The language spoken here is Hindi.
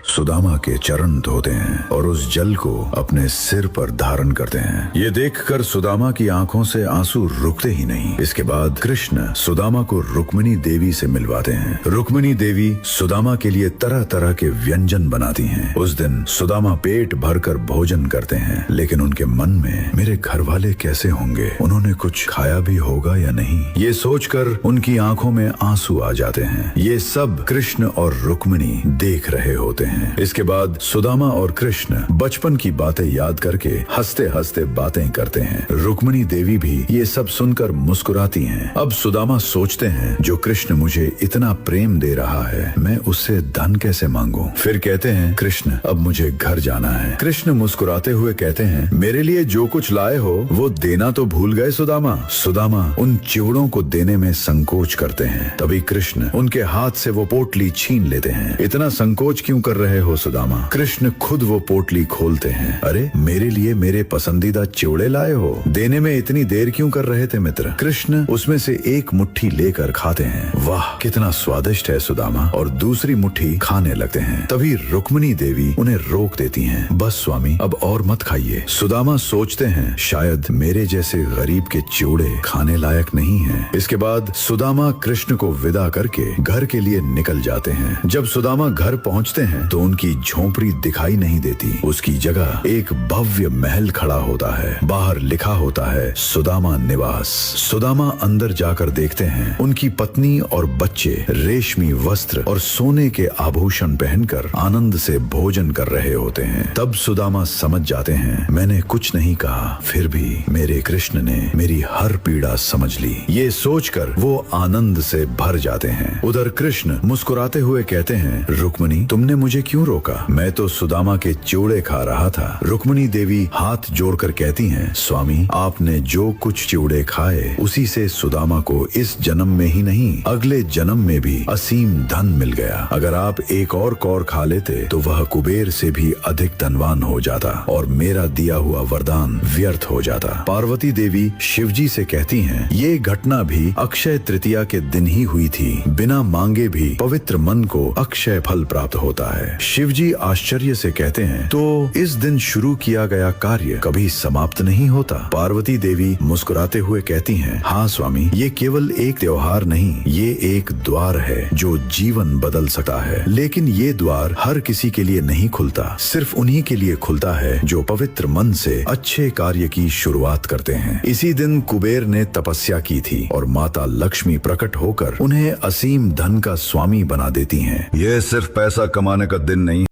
सुदामा के चरण धोते हैं और उस जल को अपने सिर पर धारण करते हैं। ये देखकर सुदामा की आंखों से आंसू रुकते ही नहीं। इसके बाद कृष्ण सुदामा को रुक्मिणी देवी से मिलवाते हैं। रुक्मिणी देवी सुदामा के लिए तरह तरह के व्यंजन बनाती हैं। उस दिन सुदामा पेट भरकर भोजन करते हैं, लेकिन उनके मन में मेरे घर वाले कैसे होंगे, उन्होंने कुछ खाया भी होगा या नहीं, ये सोचकर उनकी आंखों में आंसू आ जाते हैं। ये सब कृष्ण और रुक्मिणी देख रहे होते हैं। इसके बाद सुदामा और कृष्ण बचपन की बातें याद करके हंसते हंसते बातें करते हैं। रुक्मिणी देवी भी ये सब सुनकर मुस्कुराती हैं। अब सुदामा सोचते हैं, जो कृष्ण मुझे इतना प्रेम दे रहा है, मैं उससे धन कैसे मांगूं। फिर कहते हैं, कृष्ण अब मुझे घर जाना है। कृष्ण मुस्कुराते हुए कहते हैं, मेरे लिए जो कुछ लाए हो वो देना तो भूल गए सुदामा। सुदामा उन चिवड़ों को देने में संकोच करते हैं। तभी कृष्ण उनके हाथ से वो पोटली छीन लेते हैं। इतना संकोच क्यों कर रहे हो सुदामा। कृष्ण खुद वो पोटली खोलते हैं। अरे मेरे लिए मेरे पसंदीदा चिवड़े लाए हो, देने में इतनी देर क्यों कर रहे थे मित्र। कृष्ण उसमें से एक मुट्ठी लेकर खाते हैं। वाह कितना स्वादिष्ट है सुदामा, और दूसरी मुट्ठी खाने लगते हैं। तभी रुक्मिणी देवी उन्हें रोक देती हैं। बस स्वामी अब और मत खाइए। सुदामा सोचते हैं, शायद मेरे जैसे गरीब के चिवड़े खाने लायक नहीं हैं। इसके बाद सुदामा कृष्ण को विदा करके घर के लिए निकल जाते हैं। जब सुदामा घर पहुंचते हैं तो उनकी झोंपड़ी दिखाई नहीं देती। उसकी जगह एक भव्य महल खड़ा होता है। बाहर लिखा होता है सुदामा निवास। सुदामा अंदर जाकर देखते हैं, उनकी पत्नी और बच्चे रेशमी वस्त्र और सोने के आभूषण पहनकर आनंद से भोजन कर रहे होते हैं। तब सुदामा समझ जाते हैं, मैंने कुछ नहीं कहा, फिर भी मेरे कृष्ण ने मेरी हर पीड़ा समझ ली। ये सोचकर वो आनंद से भर जाते हैं। उधर कृष्ण मुस्कुराते हुए कहते हैं, रुक्मिणी तुमने मुझे क्यों रोका, मैं तो सुदामा के चिवड़े खा रहा था। रुक्मिणी देवी हाथ जोड़कर कहती हैं, स्वामी आपने जो कुछ चिवड़े खाए उसी से सुदामा को इस जन्म में ही नहीं अगले जन्म में भी असीम धन मिल गया। अगर आप एक और कौर खा लेते तो वह कुबेर से भी अधिक धनवान हो जाता और मेरा दिया हुआ वरदान व्यर्थ हो जाता। पार्वती देवी शिवजी से कहती हैं, ये घटना भी अक्षय तृतीया के दिन ही हुई थी। बिना मांगे भी पवित्र मन को अक्षय फल प्राप्त होता है। शिवजी आश्चर्य से कहते हैं, तो इस दिन शुरू किया गया कार्य कभी समाप्त नहीं होता। पार्वती देवी मुस्कुराते हुए कहती हैं, हाँ स्वामी, ये केवल एक त्योहार नहीं, ये एक द्वार है जो जीवन बदल सकता है। लेकिन ये द्वार हर किसी के लिए नहीं खुलता, सिर्फ उन्हीं के लिए खुलता है जो पवित्र मन से अच्छे कार्य की शुरुआत करते हैं। इसी दिन कुबेर ने तपस्या की थी और माता लक्ष्मी प्रकट होकर उन्हें असीम धन का स्वामी बना देती हैं। ये सिर्फ पैसा कमाने का दिन नहीं